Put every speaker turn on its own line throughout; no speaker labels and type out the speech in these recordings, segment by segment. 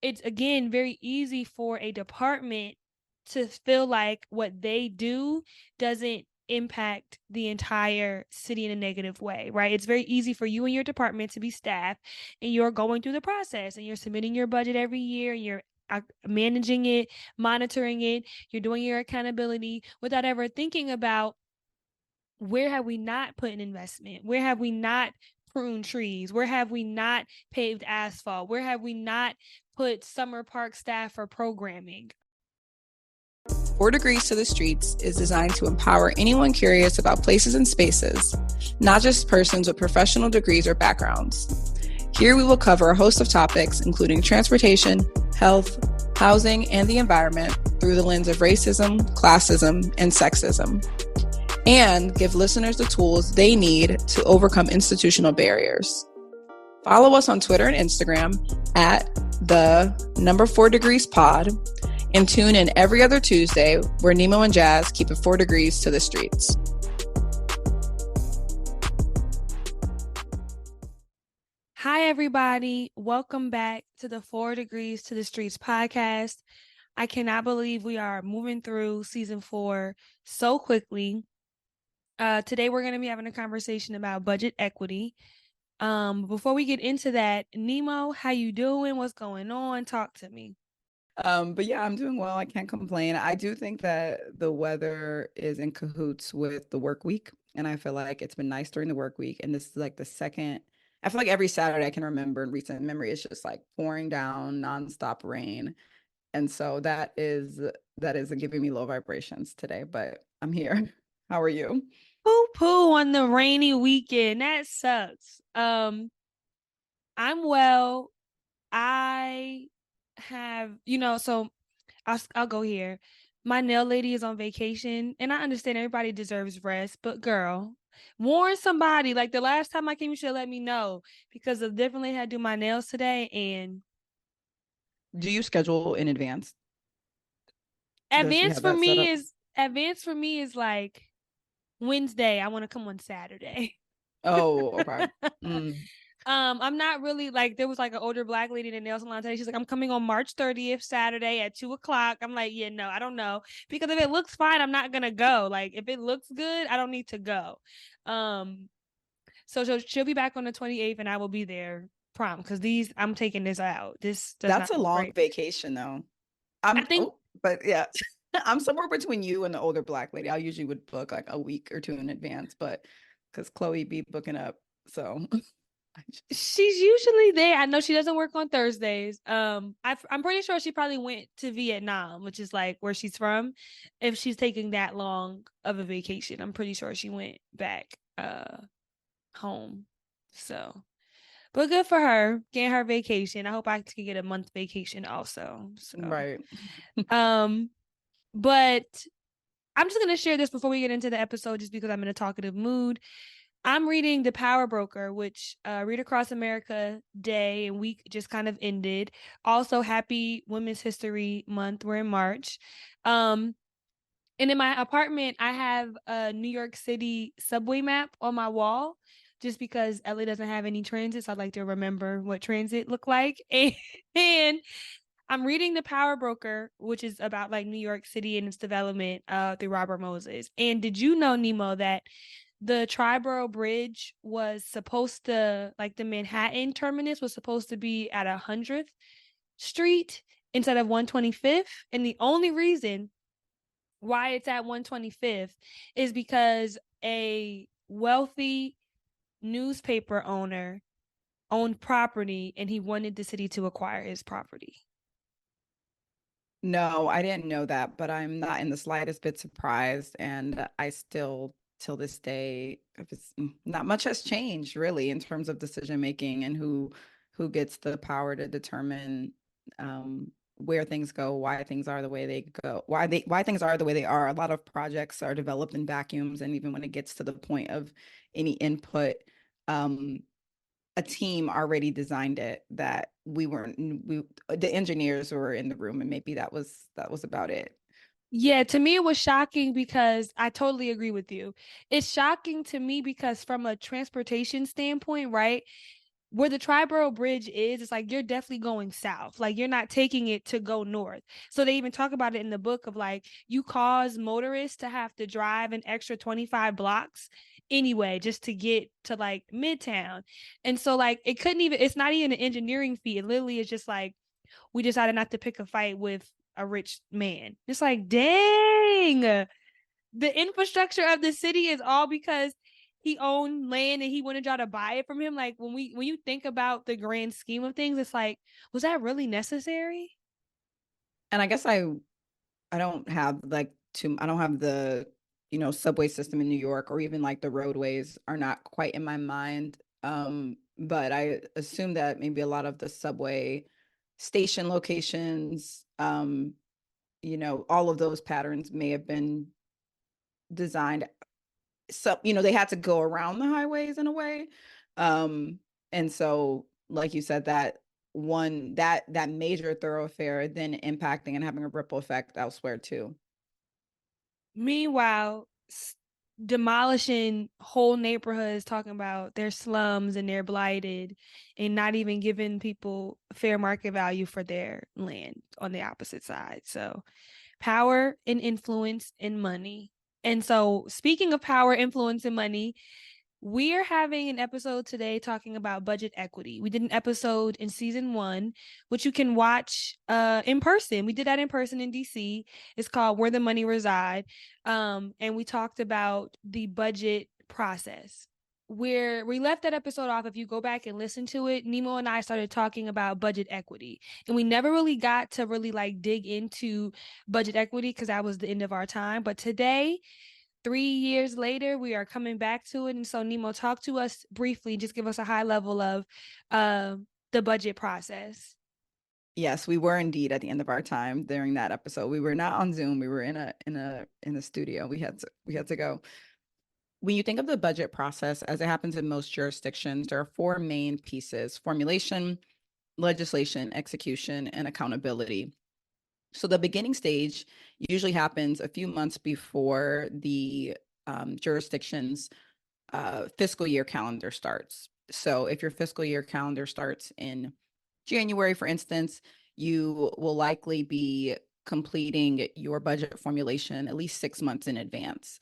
it's, again, very easy for a department to feel like what they do doesn't impact the entire city in a negative way, right? It's very easy for you and your department to be staff, and you're going through the process and you're submitting your budget every year, and you're managing it, monitoring it, you're doing your accountability without ever thinking about, where have we not put an investment? Where have we not pruned trees? Where have we not paved asphalt? Where have we not put summer park staff for programming?
4 Degrees to the Streets is designed to empower anyone curious about places and spaces, not just persons with professional degrees or backgrounds. Here we will cover a host of topics, including transportation, health, housing, and the environment through the lens of racism, classism, and sexism, and give listeners the tools they need to overcome institutional barriers. Follow us on Twitter and Instagram at the 4 Degrees Pod, and tune in every other Tuesday where Nemo and Jazz keep it 4 degrees to the streets.
Hi, everybody. Welcome back to the 4 Degrees to the Streets podcast. I cannot believe we are moving through season 4 so quickly. Today, we're going to be having a conversation about budget equity. Before we get into that, Nemo, how you doing? What's going on? Talk to me.
But yeah, I'm doing well. I can't complain. I do think that the weather is in cahoots with the work week. And I feel like it's been nice during the work week. And this is like the second, I feel like every Saturday I can remember in recent memory, it's just like pouring down nonstop rain. And so that is giving me low vibrations today, but I'm here. How are you?
Poo on the rainy weekend. That sucks. I'm well. I have, so I'll go here. My nail lady is on vacation, and I understand everybody deserves rest, but girl, warn somebody. Like, the last time I came, you should let me know, because I definitely had to do my nails today. And
Do you schedule in advance? Does she
advance
have
for
that set
me
up?
is like Wednesday. I want to come on Saturday.
Oh, okay. Mm.
I'm not really, like, there was like an older Black lady in the nail salon today. She's like, I'm coming on March 30th, Saturday at 2:00. I'm like, yeah, no, I don't know. Because if it looks fine, I'm not gonna go. Like, if it looks good, I don't need to go. So she'll be back on the 28th, and I will be there prom, because I'm taking this out. This does
That's
not
a
look
long
great.
vacation though.
I think
But yeah, I'm somewhere between you and the older Black lady. I usually would book like a week or two in advance, but because Chloe be booking up, so
she's usually there. I know she doesn't work on Thursdays. I'm pretty sure she probably went to Vietnam, which is like where she's from. If she's taking that long of a vacation, I'm pretty sure she went back home. So, but good for her getting her vacation. I hope I can get a month vacation also. So,
right.
But I'm just gonna share this before we get into the episode, just because I'm in a talkative mood. I'm reading The Power Broker, which Read Across America Day and week just kind of ended. Also, happy Women's History Month. We're in March. And in my apartment, I have a New York City subway map on my wall, just because LA doesn't have any transit. So I'd like to remember what transit looked like. And I'm reading The Power Broker, which is about like New York City and its development through Robert Moses. And did you know, Nemo, that the Triborough Bridge was supposed to, like, the Manhattan terminus was supposed to be at 100th Street instead of 125th? And the only reason why it's at 125th is because a wealthy newspaper owner owned property, and he wanted the city to acquire his property.
No, I didn't know that, but I'm not in the slightest bit surprised, and I still, till this day, if it's not much has changed really in terms of decision making and who gets the power to determine where things go, why things are the way they go, why things are the way they are. A lot of projects are developed in vacuums, and even when it gets to the point of any input, a team already designed it that the engineers were in the room, and maybe that was about it.
Yeah, to me it was shocking, because I totally agree with you. It's shocking to me because from a transportation standpoint, right? where the Triborough Bridge is, it's like you're definitely going south. Like you're not taking it to go north. So they even talk about it in the book of like you cause motorists to have to drive an extra 25 blocks anyway just to get to like Midtown. And so like it couldn't even, it's not even an engineering feat. It literally is just like we decided not to pick a fight with a rich man. It's like, dang, the infrastructure of the city is all because he owned land and he wanted y'all to buy it from him. Like when you think about the grand scheme of things, it's like, was that really necessary?
And I guess I don't have like I don't have the, subway system in New York, or even like the roadways are not quite in my mind. But I assume that maybe a lot of the subway station locations, all of those patterns may have been designed. So, they had to go around the highways in a way. And so, like you said, that major thoroughfare then impacting and having a ripple effect elsewhere too.
Meanwhile, demolishing whole neighborhoods, talking about their slums and they're blighted, and not even giving people fair market value for their land on the opposite side. So, power and influence and money. And so, speaking of power, influence, and money, we're having an episode today talking about budget equity. We did an episode in season 1, which you can watch in person. We did that in person in DC. It's called Where the Money Reside. And we talked about the budget process. Where we left that episode off, if you go back and listen to it, Nemo and I started talking about budget equity. And we never really got to really like dig into budget equity because that was the end of our time. But today, 3 years later, we are coming back to it. And so, Nemo, talk to us briefly, just give us a high level of the budget process.
Yes, we were indeed at the end of our time during that episode. We were not on Zoom. We were in a studio. We had to go. When you think of the budget process, as it happens in most jurisdictions, there are four main pieces: formulation, legislation, execution, and accountability. So the beginning stage usually happens a few months before the jurisdiction's fiscal year calendar starts. So if your fiscal year calendar starts in January, for instance, you will likely be completing your budget formulation at least 6 months in advance.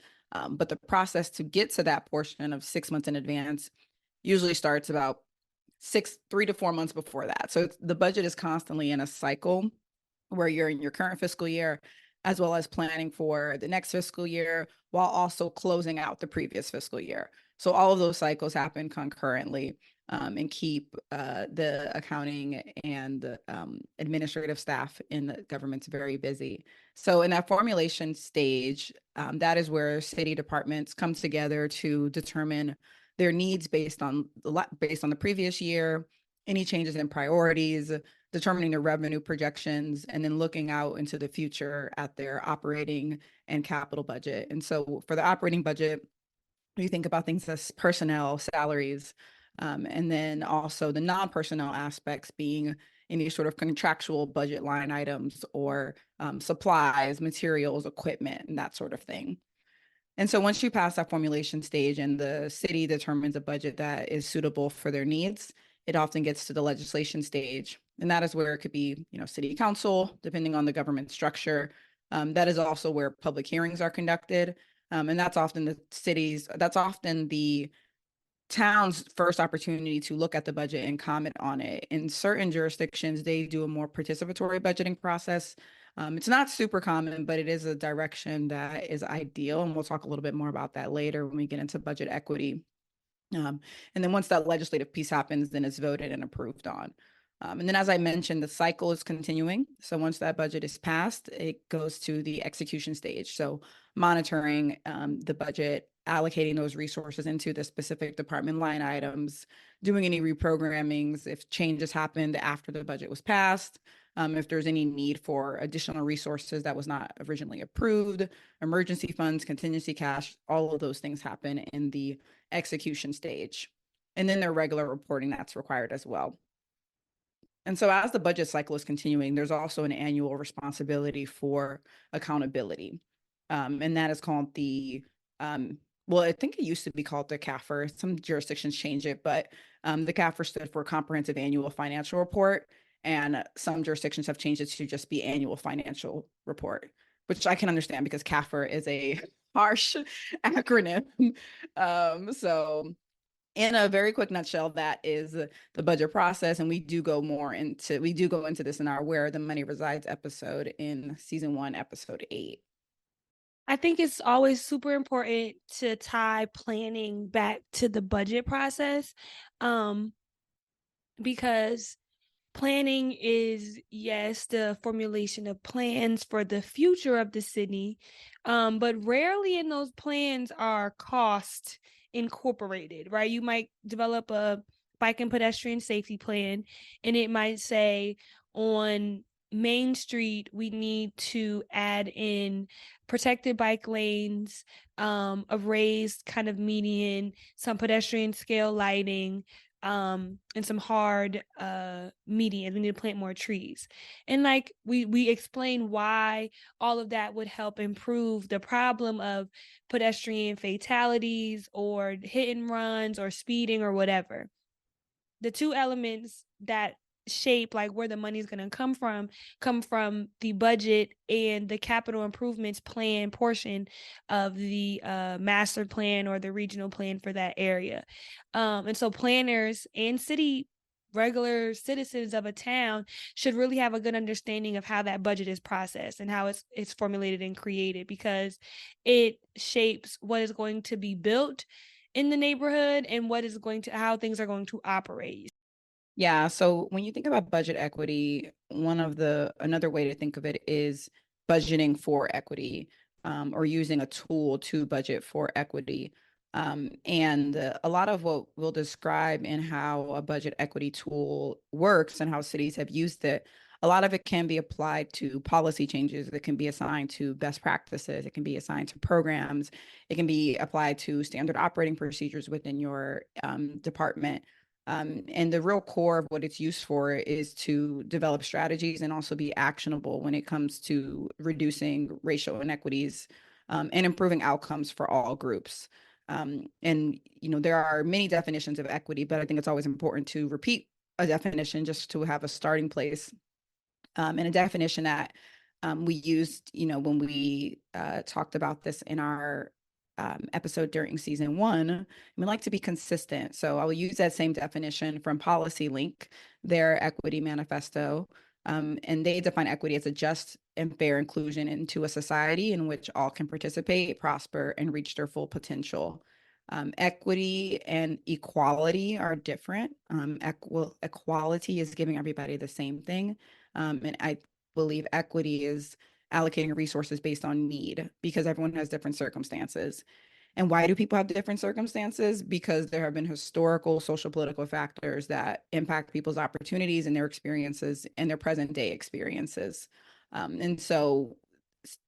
But the process to get to that portion of 6 months in advance usually starts about 3 to 4 months before that. So the budget is constantly in a cycle where you're in your current fiscal year, as well as planning for the next fiscal year, while also closing out the previous fiscal year. So all of those cycles happen concurrently, and keep the accounting and administrative staff in the governments very busy. So in that formulation stage, that is where city departments come together to determine their needs based on the previous year, any changes in priorities, determining their revenue projections, and then looking out into the future at their operating and capital budget. And so for the operating budget, you think about things as personnel, salaries, and then also the non-personnel aspects being any sort of contractual budget line items, or supplies, materials, equipment, and that sort of thing. And so once you pass that formulation stage and the city determines a budget that is suitable for their needs, it often gets to the legislation stage. And that is where it could be, city council, depending on the government structure. That is also where public hearings are conducted. And that's often the town's first opportunity to look at the budget and comment on it. In certain jurisdictions, they do a more participatory budgeting process. It's not super common, but it is a direction that is ideal. And we'll talk a little bit more about that later when we get into budget equity. And then once that legislative piece happens, then it's voted and approved on. And then, as I mentioned, the cycle is continuing. So once that budget is passed, it goes to the execution stage. So monitoring the budget, allocating those resources into the specific department line items, doing any reprogrammings if changes happened after the budget was passed, if there's any need for additional resources that was not originally approved, emergency funds, contingency cash, all of those things happen in the execution stage. And then their regular reporting that's required as well. And so as the budget cycle is continuing, there's also an annual responsibility for accountability. And that is called the well, I think it used to be called the CAFR. Some jurisdictions change it, but the CAFR stood for Comprehensive Annual Financial Report, and some jurisdictions have changed it to just be Annual Financial Report, which I can understand because CAFR is a harsh acronym. So in a very quick nutshell, that is the budget process, and we do go into this in our Where the Money Resides episode in season 1, episode 8.
I think it's always super important to tie planning back to the budget process, because planning is, yes, the formulation of plans for the future of the city, but rarely in those plans are costs incorporated, right? You might develop a bike and pedestrian safety plan, and it might say on Main Street, we need to add in protected bike lanes, a raised kind of median, some pedestrian scale lighting, and some hard medians. We need to plant more trees. And like we explain why all of that would help improve the problem of pedestrian fatalities or hit and runs or speeding or whatever. The two elements that shape like where the money is going to come from the budget and the capital improvements plan portion of the master plan or the regional plan for that area. And so planners and regular citizens of a town should really have a good understanding of how that budget is processed and how it's formulated and created, because it shapes what is going to be built in the neighborhood and how things are going to operate.
Yeah, so when you think about budget equity, another way to think of it is budgeting for equity, or using a tool to budget for equity. And a lot of what we'll describe in how a budget equity tool works and how cities have used it, a lot of it can be applied to policy changes that can be assigned to best practices. It can be assigned to programs. It can be applied to standard operating procedures within your department. And the real core of what it's used for is to develop strategies and also be actionable when it comes to reducing racial inequities, and improving outcomes for all groups. And there are many definitions of equity, but I think it's always important to repeat a definition just to have a starting place, and a definition that we used, when we talked about this in our episode during season 1. We like to be consistent. So I will use that same definition from PolicyLink, their equity manifesto. And they define equity as a just and fair inclusion into a society in which all can participate, prosper, and reach their full potential. Equity and equality are different. Equality is giving everybody the same thing. And I believe equity is allocating resources based on need, because everyone has different circumstances. And why do people have different circumstances? Because there have been historical, social, political factors that impact people's opportunities and their experiences and their present day experiences. And so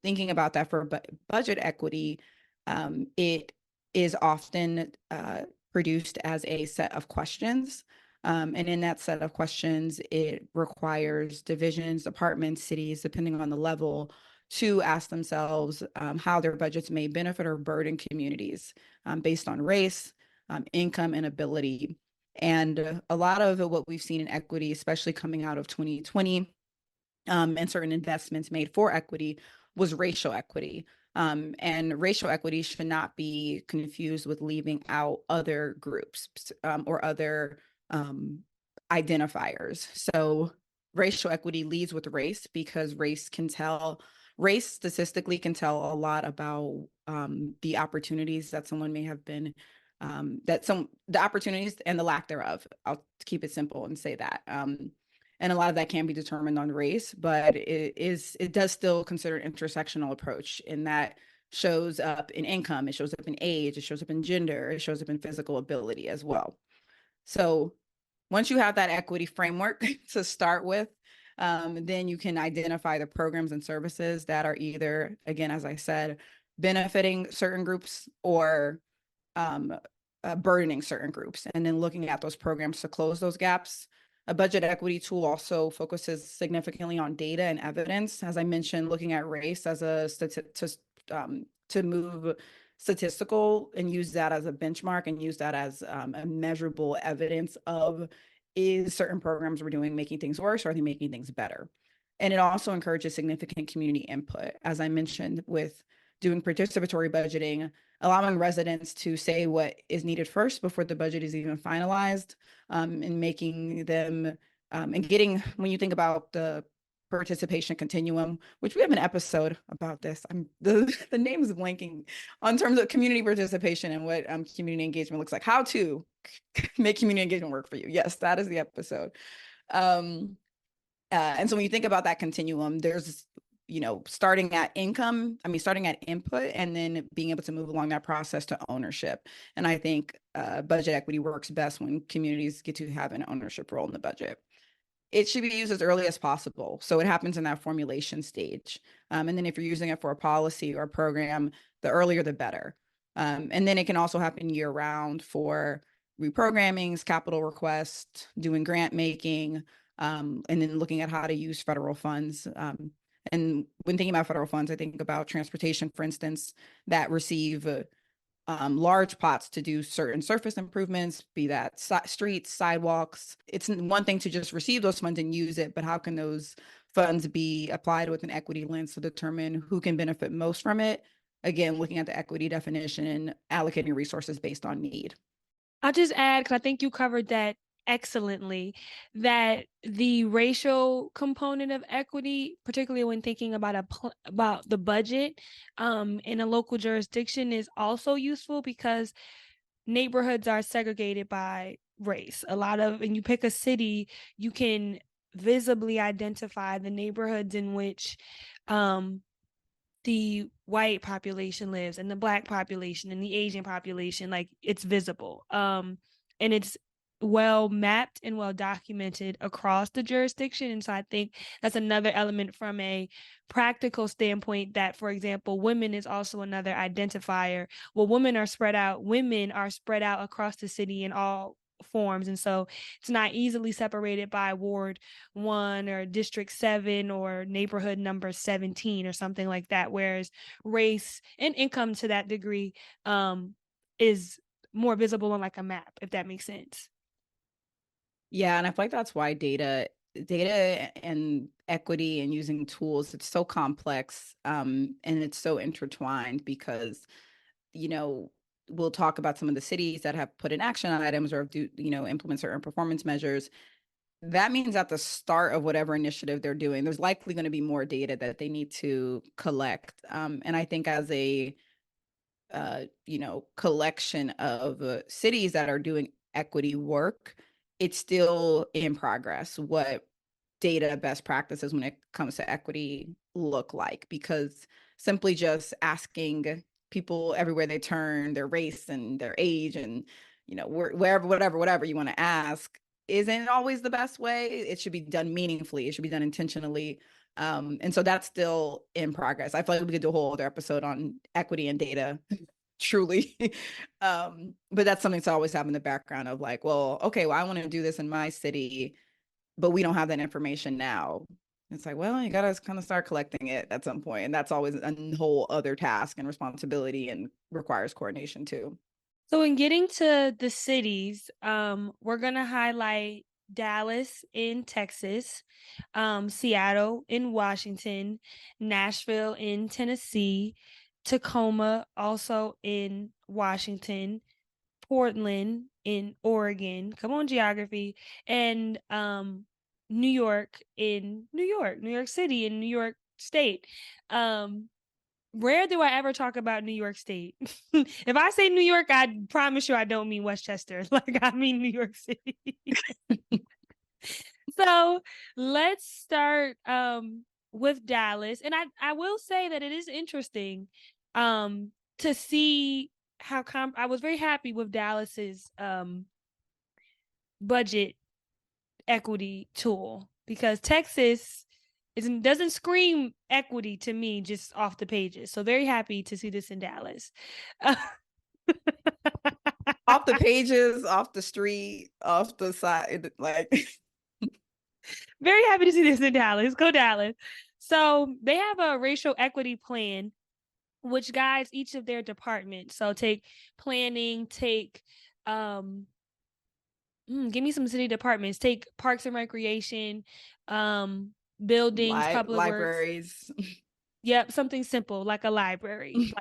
thinking about that for budget equity, it is often produced as a set of questions. And in that set of questions, it requires divisions, departments, cities, depending on the level, to ask themselves how their budgets may benefit or burden communities based on race, income, and ability. And a lot of what we've seen in equity, especially coming out of 2020, and certain investments made for equity, was racial equity. And racial equity should not be confused with leaving out other groups or other identifiers. So racial equity leads with race, because race statistically can tell a lot about the opportunities that someone may have been, the opportunities and the lack thereof. I'll keep it simple and say that. And a lot of that can be determined on race, but it does still consider an intersectional approach, in that shows up in income, it shows up in age, it shows up in gender, it shows up in physical ability as well. So once you have that equity framework to start with, then you can identify the programs and services that are either, again, as I said, benefiting certain groups or burdening certain groups, and then looking at those programs to close those gaps. A budget equity tool also focuses significantly on data and evidence. As I mentioned, looking at race as to move statistical and use that as a benchmark and use that as a measurable evidence of, is certain programs we're doing making things worse, or are they making things better? And it also encourages significant community input, as I mentioned, with doing participatory budgeting, allowing residents to say what is needed first before the budget is even finalized, and making them, and getting, when you think about the participation continuum, which we have an episode about this. The name is blanking on terms of community participation and what community engagement looks like. How to make community engagement work for you. Yes, that is the episode. And so when you think about that continuum, there's, starting at input, and then being able to move along that process to ownership. And I think budget equity works best when communities get to have an ownership role in the budget. It should be used as early as possible, so it happens in that formulation stage. And then if you're using it for a policy or a program, the earlier the better. And then it can also happen year round for reprogrammings, capital requests, doing grant making, and then looking at how to use federal funds. And when thinking about federal funds, I think about transportation, for instance, that receive large pots to do certain surface improvements, be that streets, sidewalks. It's one thing to just receive those funds and use it, but how can those funds be applied with an equity lens to determine who can benefit most from it? Again, looking at the equity definition and allocating resources based on need.
I'll just add, because I think you covered that excellently, that the racial component of equity, particularly when thinking about about the budget in a local jurisdiction, is also useful because neighborhoods are segregated by race. And you pick a city, you can visibly identify the neighborhoods in which the white population lives, and the Black population, and the Asian population. Like, it's visible. And it's well mapped and well documented across the jurisdiction. And so I think that's another element from a practical standpoint, that, for example, women is also another identifier. Well, women are spread out across the city in all forms, and so it's not easily separated by Ward 1 or District 7 or neighborhood number 17 or something like that, whereas race and income to that degree is more visible on like a map, if that makes sense.
Yeah, and I feel like that's why data and equity and using tools, it's so complex, and it's so intertwined, because we'll talk about some of the cities that have put in action items or do implement certain performance measures. That means at the start of whatever initiative they're doing, there's likely going to be more data that they need to collect. And I think as a collection of cities that are doing equity work, it's still in progress what data best practices when it comes to equity look like, because simply just asking people everywhere they turn their race and their age and whatever you want to ask isn't always the best way. It should be done meaningfully. It should be done intentionally. And so that's still in progress. I feel like we could do a whole other episode on equity and data, truly. But that's something to always have in the background of like, well, okay, well, I want to do this in my city, but we don't have that information now. It's like, well, you got to kind of start collecting it at some point. And that's always a whole other task and responsibility and requires coordination too.
So in getting to the cities, we're going to highlight Dallas in Texas, Seattle in Washington, Nashville in Tennessee, Tacoma also in Washington, Portland in Oregon. Come on, geography. And New York in New York City in New York State. Rare do I ever talk about New York State. If I say New York, I promise you I don't mean Westchester. Like, I mean New York City. So let's start with Dallas. And I will say that it is interesting to see how I was very happy with Dallas's budget equity tool, because Texas doesn't scream equity to me just off the pages. So very happy to see this in Dallas.
Off the pages, off the street, off the side, like.
Very happy to see this in Dallas. Go Dallas. So they have a racial equity plan which guides each of their departments. So take planning, take give me some city departments. Take parks and recreation, buildings, public works.
Libraries.
Yep, something simple like a library.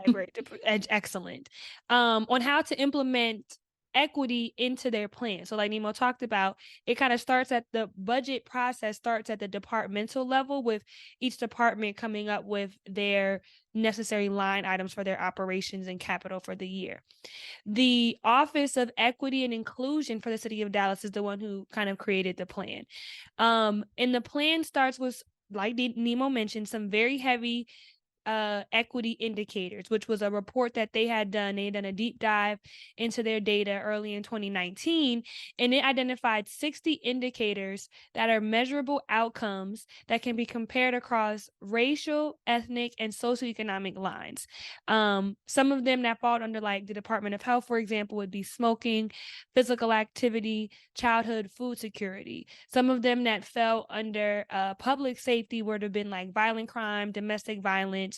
Excellent. On how to implement equity into their plan. So like Nemo talked about, it kind of starts at the budget process, starts at the departmental level, with each department coming up with their necessary line items for their operations and capital for the year. The Office of Equity and Inclusion for the city of Dallas is the one who kind of created the plan. And the plan starts with, like Nemo mentioned, some very heavy equity indicators, which was a report that they had done. They had done a deep dive into their data early in 2019, and it identified 60 indicators that are measurable outcomes that can be compared across racial, ethnic, and socioeconomic lines. Some of them that fall under like the Department of Health, for example, would be smoking, physical activity, childhood food security. Some of them that fell under public safety would have been like violent crime, domestic violence,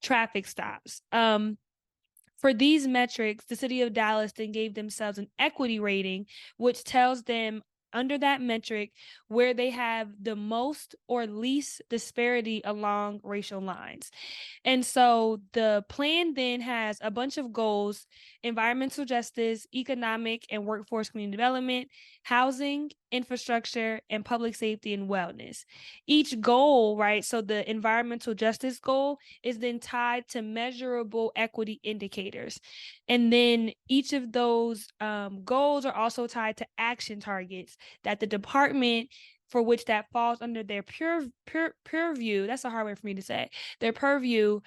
traffic stops. For these metrics, the city of Dallas then gave themselves an equity rating, which tells them under that metric where they have the most or least disparity along racial lines. And so the plan then has a bunch of goals: environmental justice, economic and workforce community development, housing, infrastructure, and public safety and wellness. Each goal, right? So the environmental justice goal is then tied to measurable equity indicators. And then each of those goals are also tied to action targets that the department for which that falls under their purview, that's a hard way for me to say, their purview,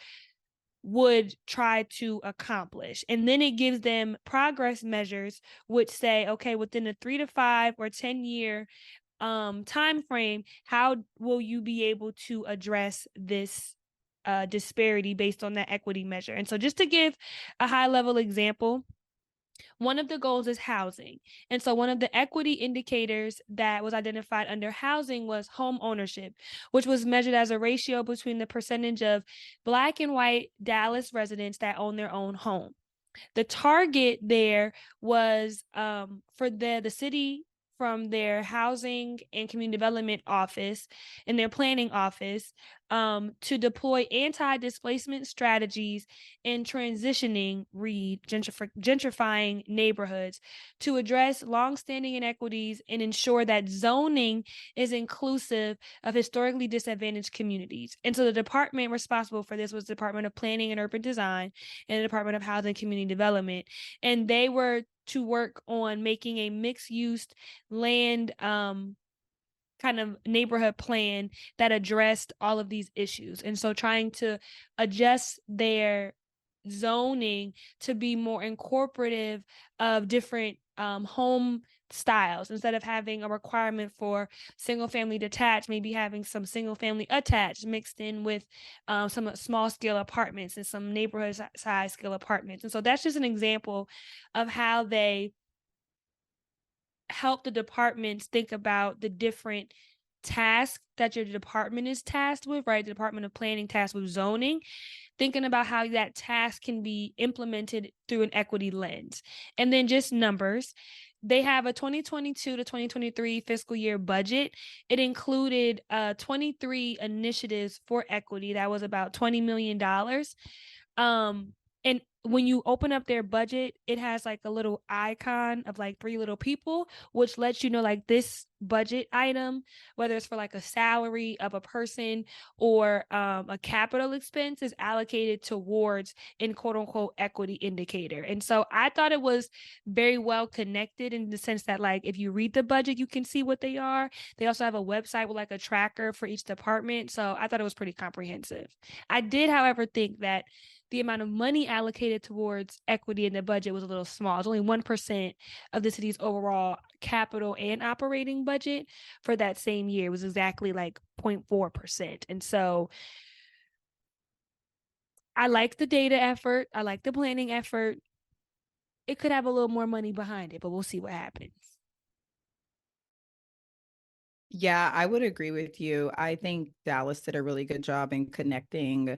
would try to accomplish. And then it gives them progress measures which say, okay, within a 3 to 5 or 10-year time frame, how will you be able to address this disparity based on that equity measure? And so just to give a high level example, one of the goals is housing. And so one of the equity indicators that was identified under housing was home ownership, which was measured as a ratio between the percentage of Black and white Dallas residents that own their own home. The target there was for the city, from their housing and community development office and their planning office, to deploy anti-displacement strategies in transitioning, gentrifying neighborhoods, to address longstanding inequities and ensure that zoning is inclusive of historically disadvantaged communities. And so the department responsible for this was the Department of Planning and Urban Design and the Department of Housing and Community Development. And they were to work on making a mixed-use land kind of neighborhood plan that addressed all of these issues. And so trying to adjust their zoning to be more incorporative of different home styles. Instead of having a requirement for single family detached, maybe having some single family attached mixed in with some small scale apartments and some neighborhood size scale apartments. And so that's just an example of how they help the departments think about the different tasks that your department is tasked with, right? The Department of Planning tasked with zoning, thinking about how that task can be implemented through an equity lens. And then just numbers. They have a 2022 to 2023 fiscal year budget. It included 23 initiatives for equity. That was about $20 million. And when you open up their budget, it has like a little icon of like 3 little people, which lets you know like this budget item, whether it's for like a salary of a person or a capital expense, is allocated towards in quote unquote equity indicator. And so I thought it was very well connected in the sense that like if you read the budget, you can see what they are. They also have a website with like a tracker for each department. So I thought it was pretty comprehensive. I did, however, think that the amount of money allocated towards equity in the budget was a little small. It's only 1% of the city's overall capital and operating budget for that same year. It was exactly like 0.4%. And so I like the data effort. I like the planning effort. It could have a little more money behind it, but we'll see what happens.
Yeah, I would agree with you. I think Dallas did a really good job in connecting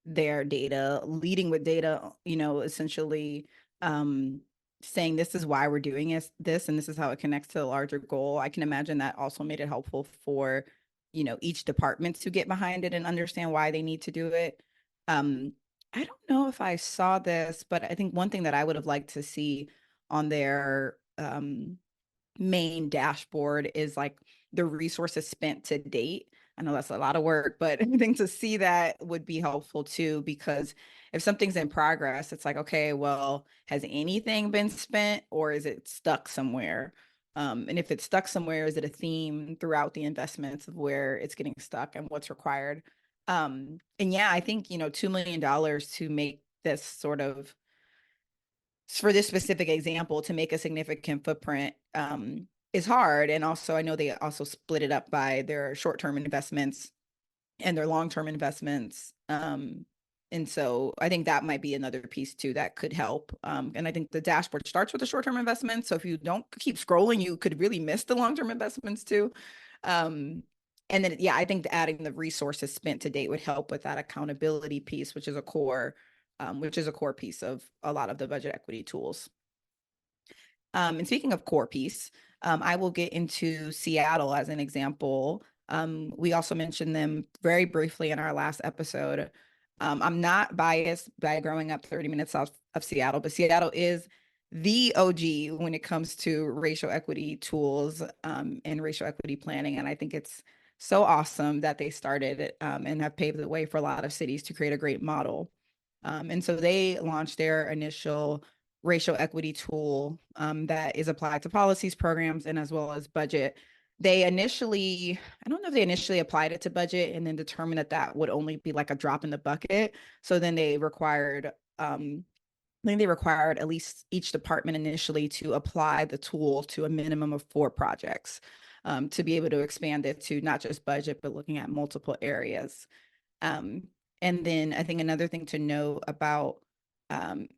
their data, leading with data, essentially saying this is why we're doing this and this is how it connects to the larger goal. I can imagine that also made it helpful for, each department to get behind it and understand why they need to do it. I don't know if I saw this, but I think one thing that I would have liked to see on their main dashboard is like the resources spent to date. I know that's a lot of work, but I think to see that would be helpful too, because if something's in progress, it's like, okay, well, has anything been spent or is it stuck somewhere? And if it's stuck somewhere, is it a theme throughout the investments of where it's getting stuck and what's required? And yeah, I think, $2 million to make this sort of for this specific example to make a significant footprint is hard. And also, I know they also split it up by their short-term investments and their long-term investments. And so I think that might be another piece too that could help. And I think the dashboard starts with the short-term investments. So if you don't keep scrolling, you could really miss the long-term investments too. And then, yeah, I think adding the resources spent to date would help with that accountability piece, which is a core piece of a lot of the budget equity tools. And speaking of core piece, I will get into Seattle as an example. We also mentioned them very briefly in our last episode. I'm not biased by growing up 30 minutes south of Seattle, but Seattle is the OG when it comes to racial equity tools and racial equity planning. And I think it's so awesome that they started and have paved the way for a lot of cities to create a great model. And so they launched their initial racial equity tool that is applied to policies, programs, and as well as budget. They initially, I don't know if they initially applied it to budget and then determined that that would only be like a drop in the bucket. So then they required, I think they required at least each department initially to apply the tool to a minimum of 4 projects to be able to expand it to not just budget, but looking at multiple areas. Um, and then I think another thing to know about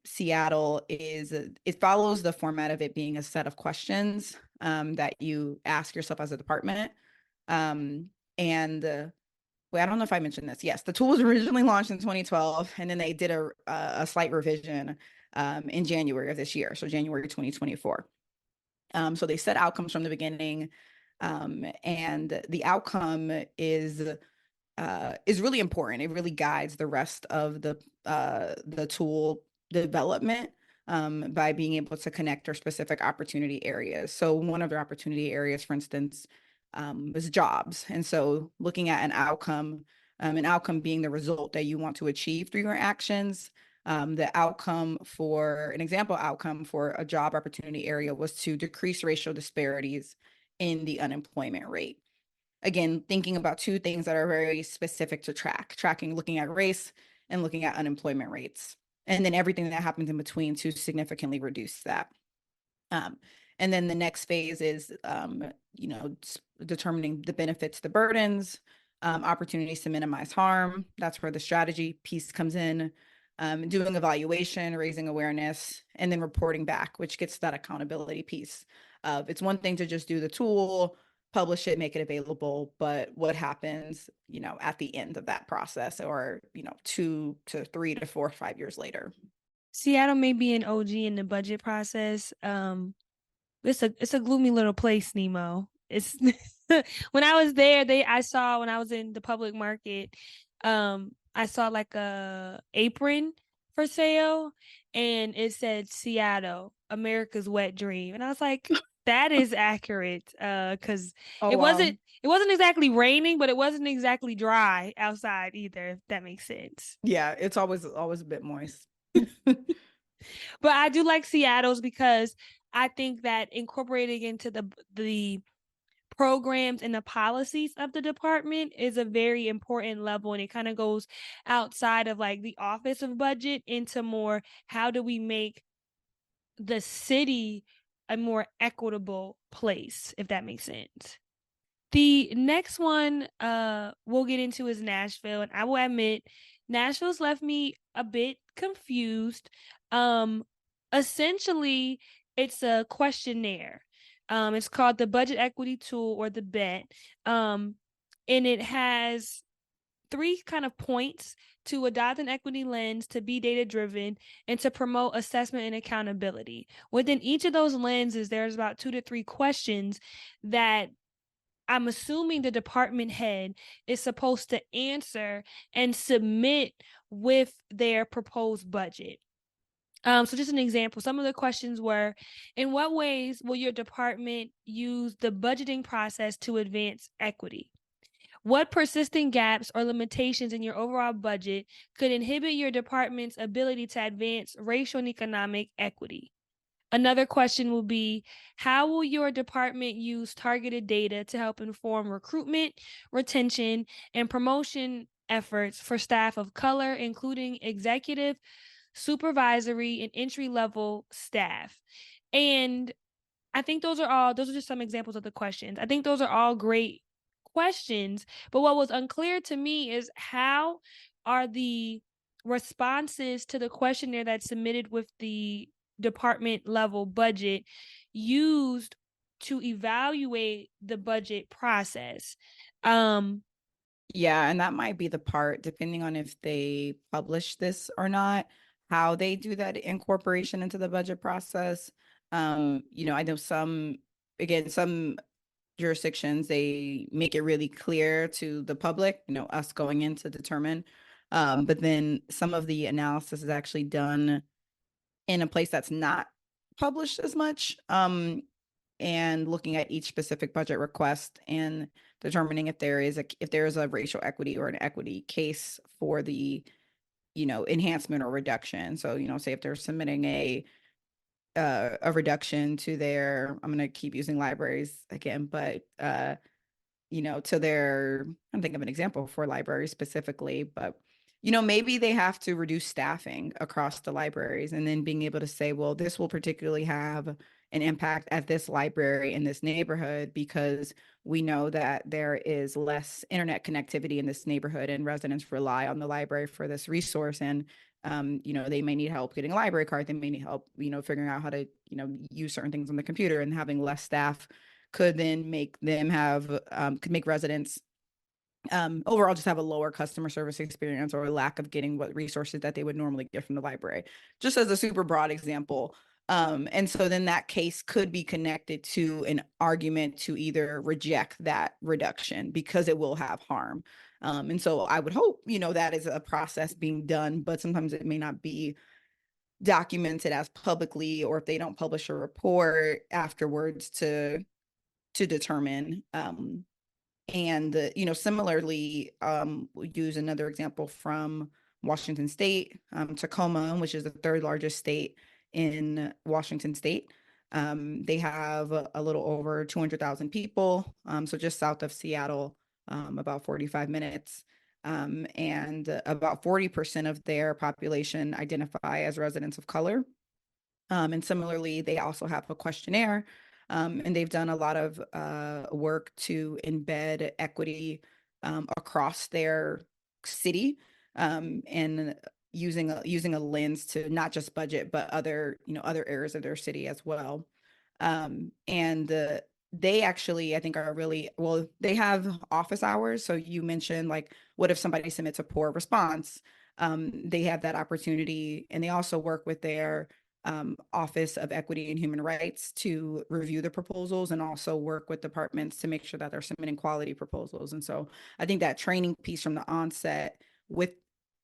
Seattle is it follows the format of it being a set of questions that you ask yourself as a department. And Wait, I don't know if I mentioned this. Yes, the tool was originally launched in 2012, and then they did a slight revision in January of this year, so January 2024. So they set outcomes from the beginning, and the outcome is really important. It really guides the rest of the tool development by being able to connect our specific opportunity areas. So one of the opportunity areas, for instance, is jobs. And so looking at an outcome being the result that you want to achieve through your actions. The outcome for an example outcome for a job opportunity area was to decrease racial disparities in the unemployment rate. Again, thinking about 2 things that are very specific to tracking, looking at race and looking at unemployment rates, and then everything that happens in between to significantly reduce that. And then the next phase is, determining the benefits, the burdens, opportunities to minimize harm. That's where the strategy piece comes in. Doing evaluation, raising awareness, and then reporting back, which gets to that accountability piece. It's one thing to just do the tool, publish it, make it available, but what happens, at the end of that process or, 2 to 3 to 4 or 5 years later.
Seattle may be an OG in the budget process. It's a gloomy little place, Nemo. It's when I was there, I saw when I was in the public market, I saw like a apron for sale and it said Seattle, America's wet dream. And I was like, that is accurate. Cause
Oh,
it
wow.
wasn't exactly raining, but it wasn't exactly dry outside either, if that makes sense.
Yeah, it's always a bit moist.
But I do like Seattle's because I think that incorporating into the programs and the policies of the department is a very important level, and it kind of goes outside of like the office of budget into more how do we make the city a more equitable place, if that makes sense. The next one we'll get into is Nashville, and I will admit Nashville's left me a bit confused. Essentially, it's a questionnaire. It's called the Budget Equity Tool or the BET. And it has three kind of points to adopt an equity lens, to be data driven, and to promote assessment and accountability. Within each of those lenses, there's about 2 to 3 questions that I'm assuming the department head is supposed to answer and submit with their proposed budget. So just an example, some of the questions were, in what ways will your department use the budgeting process to advance equity? What persistent gaps or limitations in your overall budget could inhibit your department's ability to advance racial and economic equity? Another question will be, how will your department use targeted data to help inform recruitment, retention, and promotion efforts for staff of color, including executive, supervisory, and entry-level staff? And I think those are just some examples of the questions. I think those are all great questions, but what was unclear to me is, how are the responses to the questionnaire that's submitted with the department level budget used to evaluate the budget process?
Yeah, and that might be the part, depending on if they publish this or not, how they do that incorporation into the budget process. I know some jurisdictions, they make it really clear to the public, us going in to determine. But then some of the analysis is actually done in a place that's not published as much. And looking at each specific budget request and determining if there is a racial equity or an equity case for the enhancement or reduction. So say if they're submitting a reduction to their, I'm going to keep using libraries again, but to their, I'm thinking of an example for libraries specifically, but maybe they have to reduce staffing across the libraries, and then being able to say, well, this will particularly have an impact at this library in this neighborhood because we know that there is less internet connectivity in this neighborhood and residents rely on the library for this resource. And they may need help getting a library card. They may need help, figuring out how to, use certain things on the computer, and having less staff could then make them could make residents overall just have a lower customer service experience, or a lack of getting what resources that they would normally get from the library, just as a super broad example. And so then that case could be connected to an argument to either reject that reduction because it will have harm. And so I would hope, that is a process being done, but sometimes it may not be documented as publicly, or if they don't publish a report afterwards to determine. And similarly, we use another example from Washington State, Tacoma, which is the third largest state in Washington State. They have a little over 200,000 people, so just south of Seattle, about 45 minutes. And about 40% of their population identify as residents of color. And similarly, they also have a questionnaire, and they've done a lot of work to embed equity across their city, and using a lens to not just budget, but other areas of their city as well. And they actually, I think, are really well. They have office hours. So you mentioned, like, what if somebody submits a poor response? They have that opportunity, and they also work with their Office of Equity and Human Rights to review the proposals, and also work with departments to make sure that they're submitting quality proposals. And so I think that training piece from the onset, with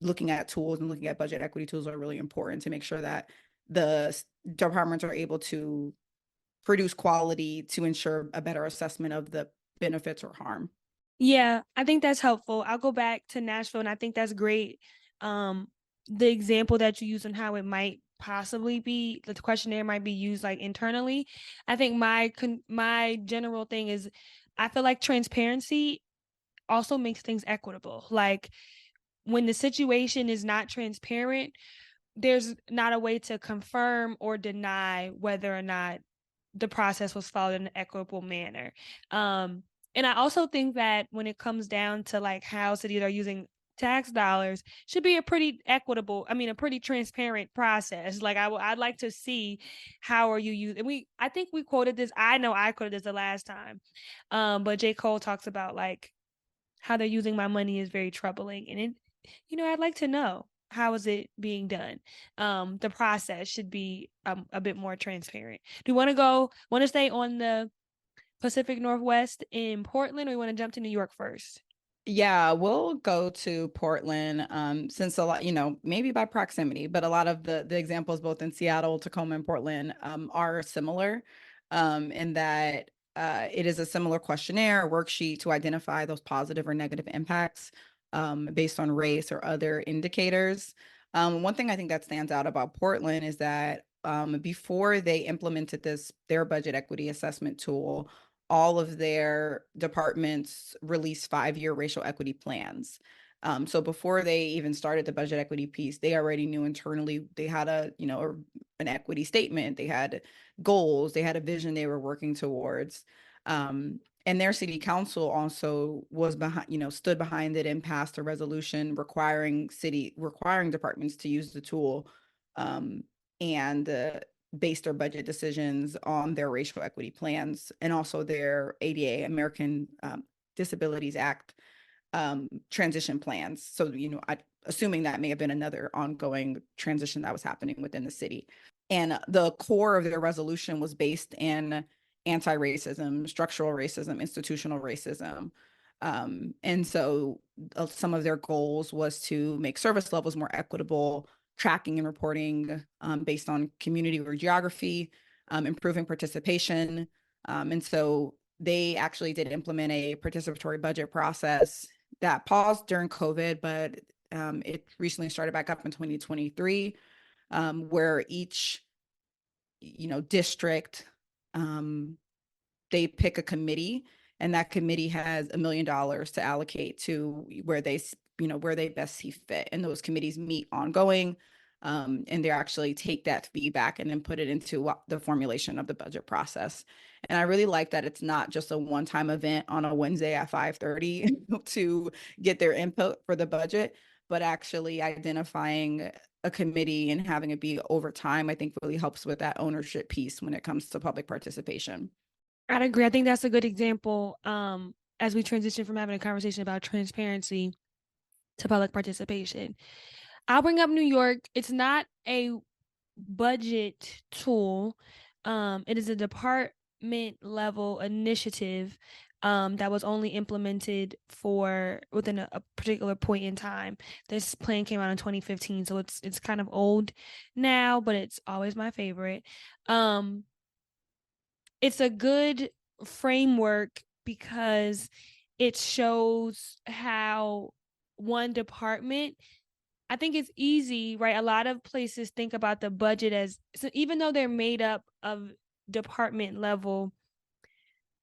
looking at tools and looking at budget equity tools, are really important to make sure that the departments are able to produce quality to ensure a better assessment of the benefits or harm.
Yeah, I think that's helpful. I'll go back to Nashville, and I think that's great. The example that you use on how it might possibly be, the questionnaire might be used like internally. I think my general thing is, I feel like transparency also makes things equitable. Like, when the situation is not transparent, there's not a way to confirm or deny whether or not the process was followed in an equitable manner. And I also think that when it comes down to like how cities are using tax dollars, should be a pretty transparent process. Like, I'd like to see, how are you using, I think we quoted this, I know I quoted this the last time. But J. Cole talks about, like, how they're using my money is very troubling. And I'd like to know, how is it being done? The process should be a bit more transparent. Do you want to stay on the Pacific Northwest in Portland, or you want to jump to New York first?
Yeah, we'll go to Portland, since a lot, maybe by proximity, but a lot of the examples both in Seattle, Tacoma, and Portland are similar, in that it is a similar questionnaire or worksheet to identify those positive or negative impacts based on race or other indicators. One thing I think that stands out about Portland is that before they implemented their budget equity assessment tool, all of their departments release 5-year racial equity plans. So before they even started the budget equity piece, they already knew internally they had an equity statement, they had goals, they had a vision they were working towards. And their city council also was stood behind it and passed a resolution requiring departments to use the tool, and base their budget decisions on their racial equity plans and also their ADA, American Disabilities Act, transition plans. So, assuming that may have been another ongoing transition that was happening within the city. And the core of their resolution was based in anti-racism, structural racism, institutional racism. And so some of their goals was to make service levels more equitable, tracking and reporting based on community or geography, improving participation. And so they actually did implement a participatory budget process that paused during COVID, but it recently started back up in 2023, where each, district, they pick a committee, and that committee has $1 million to allocate to where they best see fit. And those committees meet ongoing, and they actually take that feedback and then put it into the formulation of the budget process. And I really like that it's not just a one-time event on a Wednesday at 5:30 to get their input for the budget, but actually identifying a committee and having it be over time, I think really helps with that ownership piece when it comes to public participation.
I'd agree. I think that's a good example, as we transition from having a conversation about transparency to public participation. I'll bring up New York. It's not a budget tool. It is a department level initiative that was only implemented within a particular point in time. This plan came out in 2015, so it's kind of old now, but it's always my favorite. It's a good framework because it shows how one department, I think it's easy, right? A lot of places think about the budget as, so even though they're made up of department level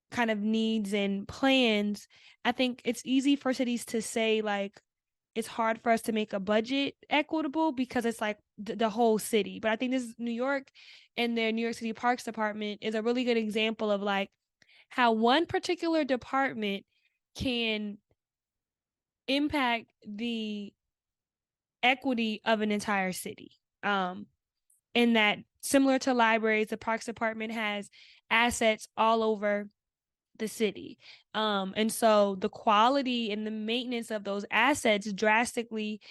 kind of needs and plans, I think it's easy for cities to say, like, it's hard for us to make a budget equitable because it's like the whole city. But I think this New York and their New York City Parks Department is a really good example of like how one particular department can impact the equity of an entire city. In that, similar to libraries, the Parks Department has assets all over the city. And so the quality and the maintenance of those assets drastically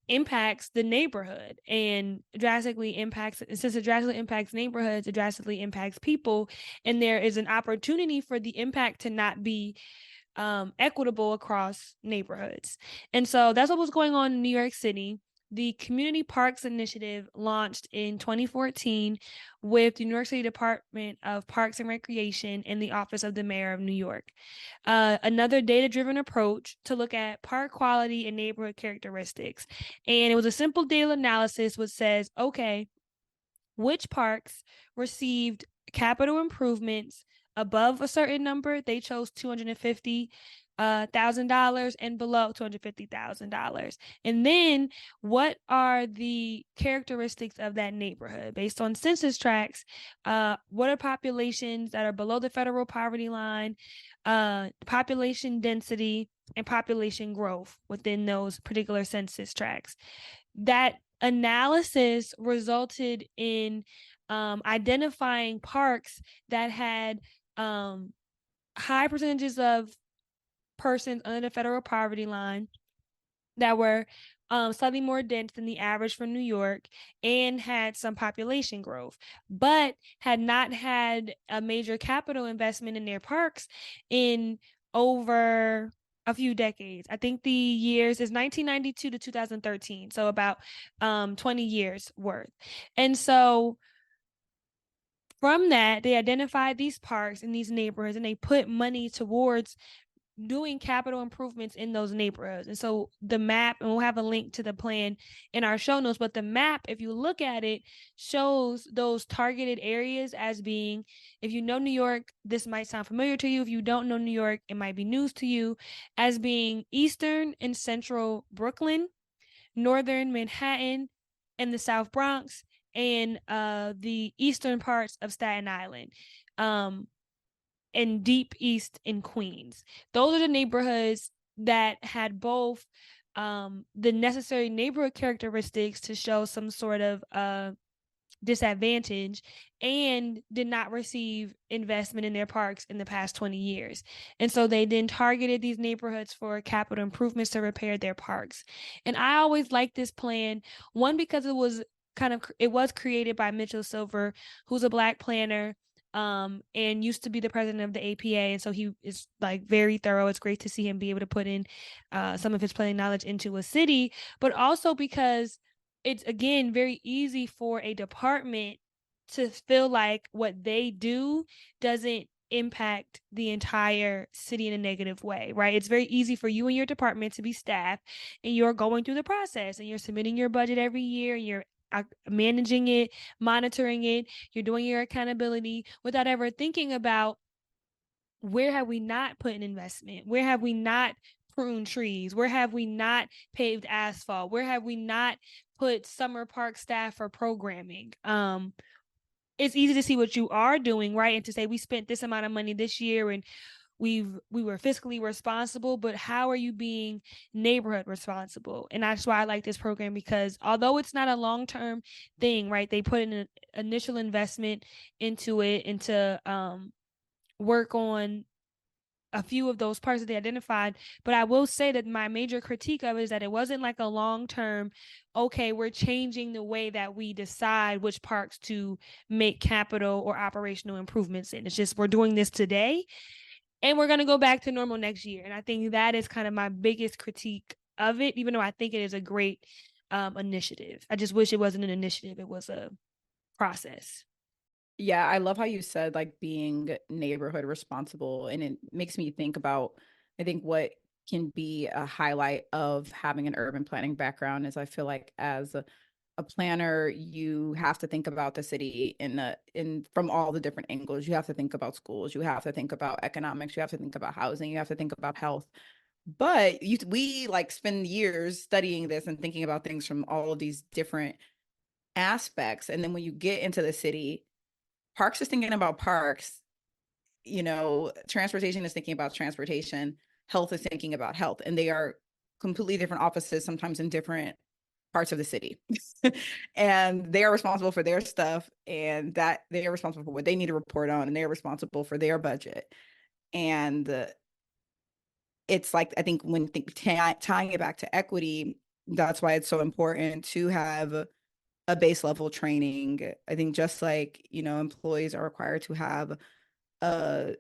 impacts the neighborhood, and since it drastically impacts neighborhoods, it drastically impacts people. And there is an opportunity for the impact to not be equitable across neighborhoods. And so that's what was going on in New York City. The Community Parks Initiative launched in 2014 with the New York City Department of Parks and Recreation and the Office of the Mayor of New York. Another data-driven approach to look at park quality and neighborhood characteristics. And it was a simple data analysis which says, okay, which parks received capital improvements above a certain number? They chose $250,000 and below $250,000. And then what are the characteristics of that neighborhood based on census tracts? What are populations that are below the federal poverty line, population density, and population growth within those particular census tracts? That analysis resulted in identifying parks that had high percentages of persons under the federal poverty line that were slightly more dense than the average for New York and had some population growth, but had not had a major capital investment in their parks in over a few decades. I think the years is 1992 to 2013, so about 20 years worth. And so from that, they identified these parks in these neighborhoods and they put money towards doing capital improvements in those neighborhoods. And so the map, and we'll have a link to the plan in our show notes, but the map, if you look at it, shows those targeted areas as being, if you know New York, this might sound familiar to you. If you don't know New York, it might be news to you, as being Eastern and Central Brooklyn, Northern Manhattan, and the South Bronx, and the eastern parts of Staten Island. And deep east in Queens. Those are the neighborhoods that had both the necessary neighborhood characteristics to show some sort of disadvantage and did not receive investment in their parks in the past 20 years. And so they then targeted these neighborhoods for capital improvements to repair their parks. And I always liked this plan, one, because it was created by Mitchell Silver, who's a Black planner and used to be the president of the APA. And so he is like very thorough. It's great to see him be able to put in some of his planning knowledge into a city, but also because it's, again, very easy for a department to feel like what they do doesn't impact the entire city in a negative way, right? It's very easy for you and your department to be staff and you're going through the process and you're submitting your budget every year and you're managing it, monitoring it, you're doing your accountability without ever thinking about where have we not put an investment? Where have we not pruned trees? Where have we not paved asphalt? Where have we not put summer park staff for programming? It's easy to see what you are doing, right? And to say we spent this amount of money this year and we were fiscally responsible, but how are you being neighborhood responsible? And that's why I like this program, because although it's not a long-term thing, right? They put in an initial investment into it and to work on a few of those parts that they identified. But I will say that my major critique of it is that it wasn't like a long-term, okay, we're changing the way that we decide which parks to make capital or operational improvements in. It's just, we're doing this today and we're going to go back to normal next year. And I think that is kind of my biggest critique of it, even though I think it is a great initiative. I just wish it wasn't an initiative. It was a process.
Yeah, I love how you said like being neighborhood responsible. And it makes me think about, I think what can be a highlight of having an urban planning background is I feel like as a planner, you have to think about the city in from all the different angles. You have to think about schools, you have to think about economics, you have to think about housing, you have to think about health. But we like spend years studying this and thinking about things from all of these different aspects. And then when you get into the city, parks is thinking about parks, transportation is thinking about transportation, health is thinking about health, and they are completely different offices, sometimes in different parts of the city. And they are responsible for their stuff, and that they are responsible for what they need to report on, and they are responsible for their budget. And it's like, I think when tying it back to equity, that's why it's so important to have a base level training. I think just like, employees are required to have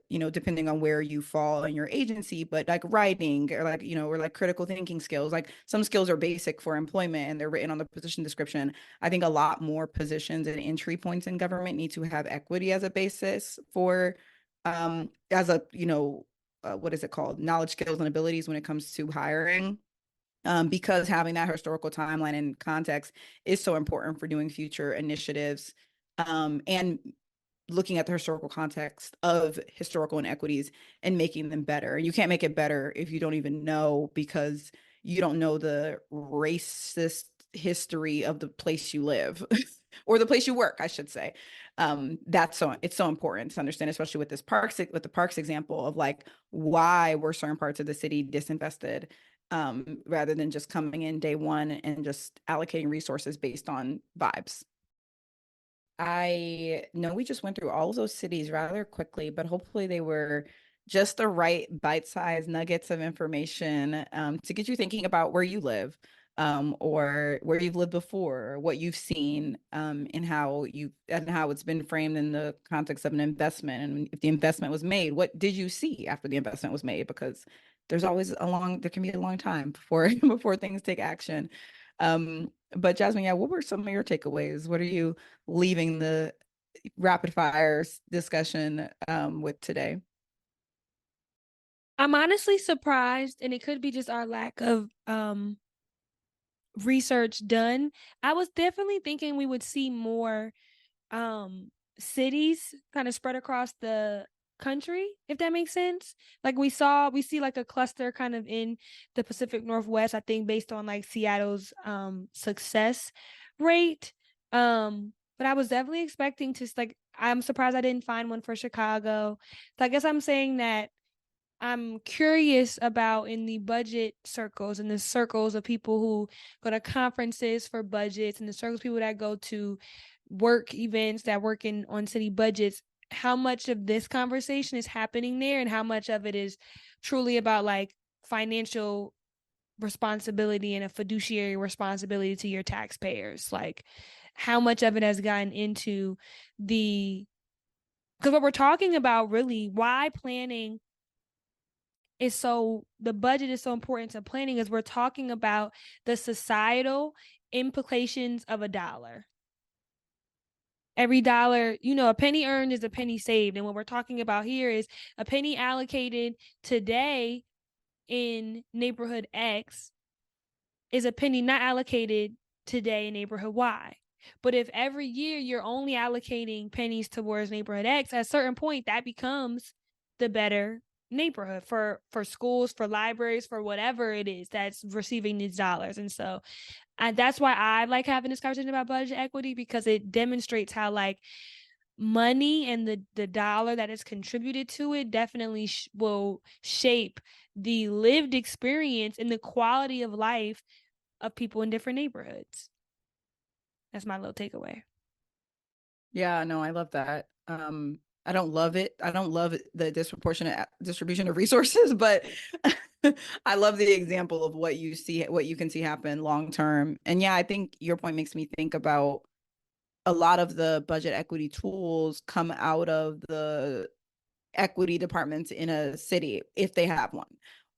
depending on where you fall in your agency, but like writing or like, or like critical thinking skills, like some skills are basic for employment and they're written on the position description. I think a lot more positions and entry points in government need to have equity as a basis for, as a, what is it called? Knowledge, skills, and abilities when it comes to hiring. Because having that historical timeline and context is so important for doing future initiatives, and looking at the historical context of historical inequities and making them better. You can't make it better if you don't even know, because you don't know the racist history of the place you live or the place you work, I should say. It's so important to understand, especially with the parks example of like why were certain parts of the city disinvested, rather than just coming in day one and just allocating resources based on vibes. I know we just went through all of those cities rather quickly, but hopefully they were just the right bite-sized nuggets of information to get you thinking about where you live, or where you've lived before, or what you've seen, and how it's been framed in the context of an investment. And if the investment was made, what did you see after the investment was made? Because there can be a long time before before things take action. But Jasmine, yeah, what were some of your takeaways? What are you leaving the rapid fire discussion with today?
I'm honestly surprised, and it could be just our lack of research done. I was definitely thinking we would see more cities kind of spread across the country, if that makes sense. Like we see like a cluster kind of in the Pacific Northwest, I think based on like Seattle's success rate. But I was definitely expecting to like I'm surprised I didn't find one for Chicago. So I guess I'm saying that I'm curious about in the budget circles and the circles of people who go to conferences for budgets and the circles of people that go to work events that work in on city budgets, how much of this conversation is happening there and how much of it is truly about like financial responsibility and a fiduciary responsibility to your taxpayers. Like how much of it has gotten into the because what we're talking about really why planning is so the budget is so important to planning is we're talking about the societal implications of a dollar. Every dollar, a penny earned is a penny saved. And what we're talking about here is a penny allocated today in neighborhood X is a penny not allocated today in neighborhood Y. But if every year you're only allocating pennies towards neighborhood X, at a certain point that becomes the better neighborhood for schools, for libraries, for whatever it is that's receiving these dollars. And so that's why I like having this conversation about budget equity, because it demonstrates how like money and the dollar that is contributed to it definitely will shape the lived experience and the quality of life of people in different neighborhoods. That's my little takeaway.
Yeah, no, I love that. I don't love it. I don't love the disproportionate distribution of resources, but I love the example of what you can see happen long term. And yeah, I think your point makes me think about a lot of the budget equity tools come out of the equity departments in a city, if they have one,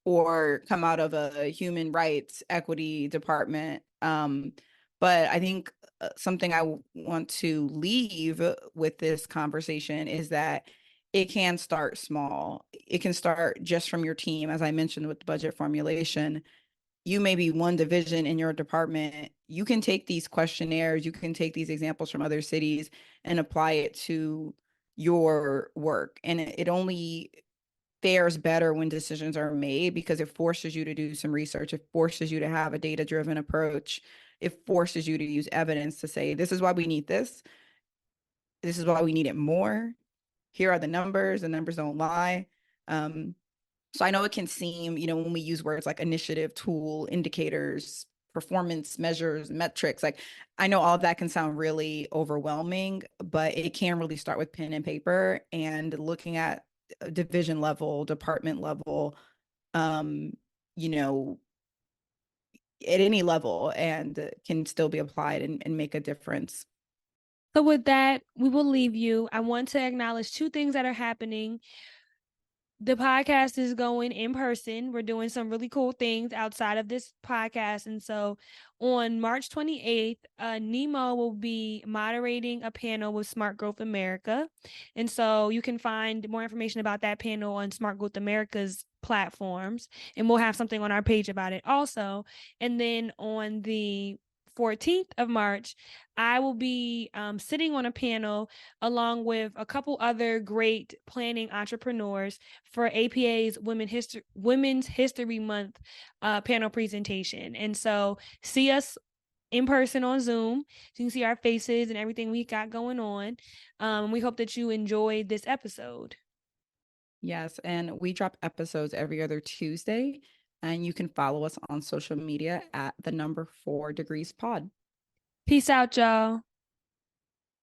or come out of a human rights equity department. But I think something I want to leave with this conversation is that it can start small. It can start just from your team. As I mentioned with budget formulation, you may be one division in your department. You can take these questionnaires, you can take these examples from other cities and apply it to your work. And it only fares better when decisions are made because it forces you to do some research. It forces you to have a data-driven approach. It forces you to use evidence to say, this is why we need this. This is why we need it more. Here are the numbers. The numbers don't lie. So I know it can seem, when we use words like initiative, tool, indicators, performance measures, metrics, like I know all of that can sound really overwhelming, but it can really start with pen and paper and looking at division level, department level, um, you know, at any level and can still be applied and make a difference.
So with that, we will leave you. I want to acknowledge two things that are happening. The podcast is going in person. We're doing some really cool things outside of this podcast. And so on March 28th, Nemo will be moderating a panel with Smart Growth America. And so you can find more information about that panel on Smart Growth America's platforms. And we'll have something on our page about it also. And then on the 14th of March, I will be sitting on a panel along with a couple other great planning entrepreneurs for APA's Women's History Month panel presentation. And so see us in person on Zoom. So you can see our faces and everything we got going on. We hope that you enjoyed this episode.
Yes, and we drop episodes every other Tuesday, and you can follow us on social media at the number 4 degrees pod.
Peace out, y'all.